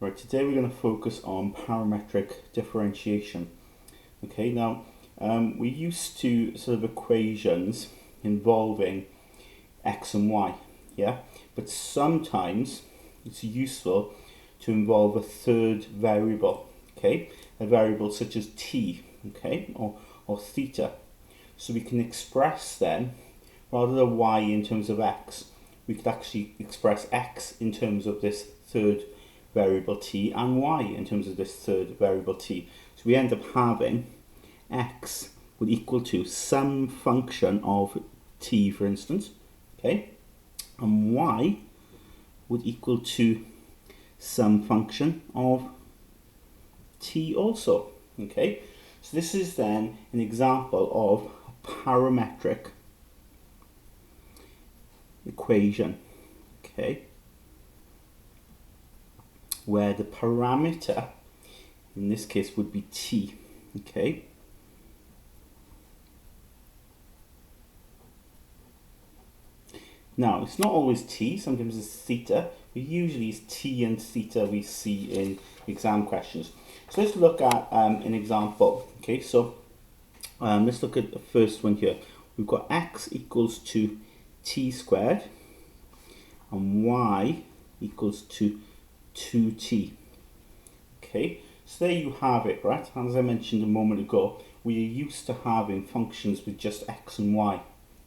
Right, today we're going to focus on parametric differentiation. Okay, now we're used to sort of equations involving x and y, yeah? But sometimes it's useful to involve a third variable, okay? A variable such as t, okay, or theta. So we can express then, rather than y in terms of x, we could actually express x in terms of this third variable t and y in terms of this third variable t. So we end up having x would equal to some function of t, for instance, okay, and y would equal to some function of t also, okay. So this is then an example of a parametric equation, okay, where the parameter in this case would be t, okay. Now it's not always t, sometimes it's theta, but usually it's t and theta we see in exam questions. So let's look at an example, okay. So let's look at the first one here. We've got x equals to t squared and y equals to 2t. Okay, so there you have it, right? As I mentioned a moment ago, we are used to having functions with just x and y,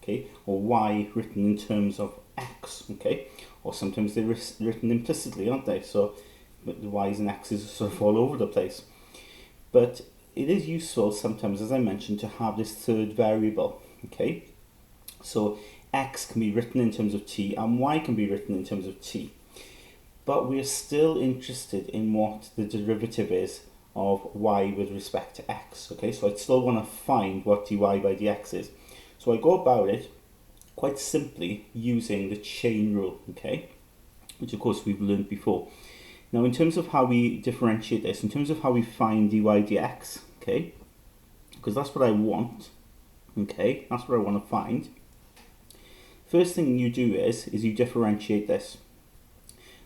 okay, or y written in terms of x, okay, or sometimes they're written implicitly, aren't they? So the y's and x's are sort of all over the place. But it is useful sometimes, as I mentioned, to have this third variable, okay? So x can be written in terms of t and y can be written in terms of t. But we're still interested in what the derivative is of y with respect to x, okay? So I still want to find what dy by dx is. So I go about it quite simply using the chain rule, okay? Which of course we've learned before. Now in terms of how we differentiate this, in terms of how we find dy dx, okay? Because that's what I want, okay? That's what I want to find. First thing you do is you differentiate this.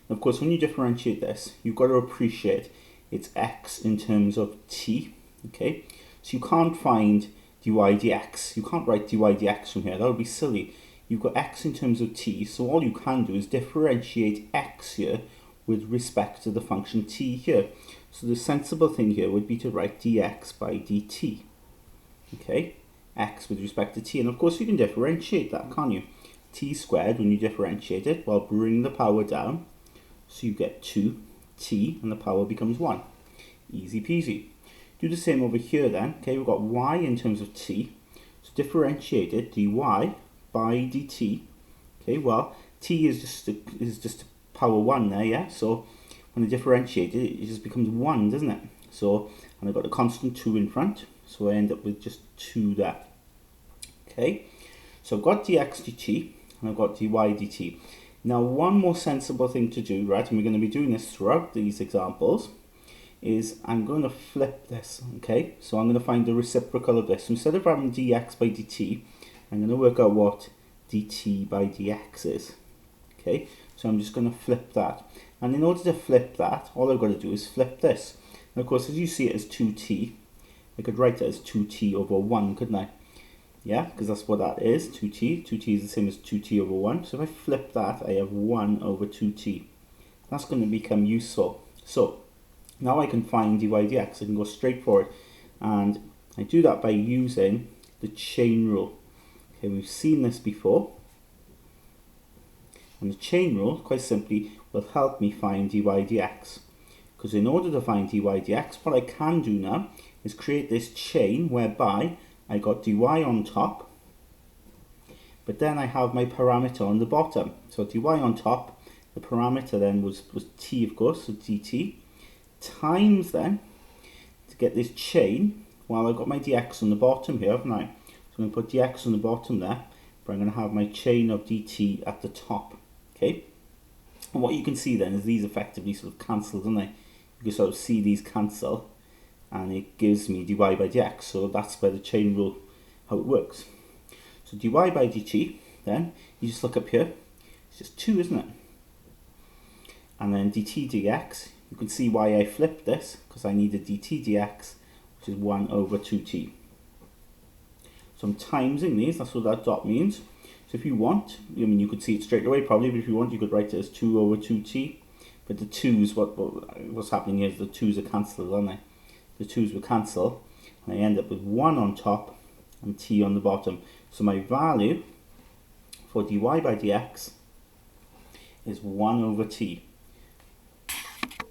Of course, when you differentiate this, you've got to appreciate it's x in terms of t, okay? So you can't find dy dx. You can't write dy dx from here. That would be silly. You've got x in terms of t, so all you can do is differentiate x here with respect to the function t here. So the sensible thing here would be to write dx by dt, okay? X with respect to t, and of course you can differentiate that, can't you? T squared, when you differentiate it, well, bring the power down. So you get 2t and the power becomes 1. Easy peasy. Do the same over here then. Okay, we've got y in terms of t. So differentiate it, dy by dt. Okay, well, t is just power 1 there, yeah? So when I differentiate it, it just becomes 1, doesn't it? So, and I've got a constant 2 in front. So I end up with just 2 there. Okay, so I've got dx dt and I've got dy dt. Now, one more sensible thing to do, right, and we're going to be doing this throughout these examples, is I'm going to flip this, okay? So I'm going to find the reciprocal of this. So instead of having dx by dt, I'm going to work out what dt by dx is, okay? So I'm just going to flip that. And in order to flip that, all I've got to do is flip this. And of course, as you see it as 2t, I could write it as 2t over 1, couldn't I? Yeah, because that's what that is, 2t. 2t is the same as 2t over 1. So if I flip that, I have 1 over 2t. That's going to become useful. So now I can find dy dx. I can go straight for it. And I do that by using the chain rule. Okay, we've seen this before. And the chain rule, quite simply, will help me find dy dx. Because in order to find dy dx, what I can do now is create this chain whereby I got dy on top, but then I have my parameter on the bottom. So dy on top, the parameter then was t, of course, so dt, times then, to get this chain, well, I've got my dx on the bottom here, haven't I? So I'm going to put dx on the bottom there, but I'm going to have my chain of dt at the top, okay? And what you can see then is these effectively sort of cancel, don't they? You can sort of see these cancel, and it gives me dy by dx. So that's by the chain rule, how it works. So dy by dt, then, you just look up here, it's just 2, isn't it? And then dt dx, you can see why I flipped this, because I need a dt dx, which is 1 over 2t. So I'm timesing these, that's what that dot means. So if you want, I mean, you could see it straight away probably, but if you want, you could write it as 2 over 2t. But the 2's, what's happening here is the 2's are cancelled, aren't they? The 2's will cancel, and I end up with 1 on top and t on the bottom. So my value for dy by dx is 1 over t.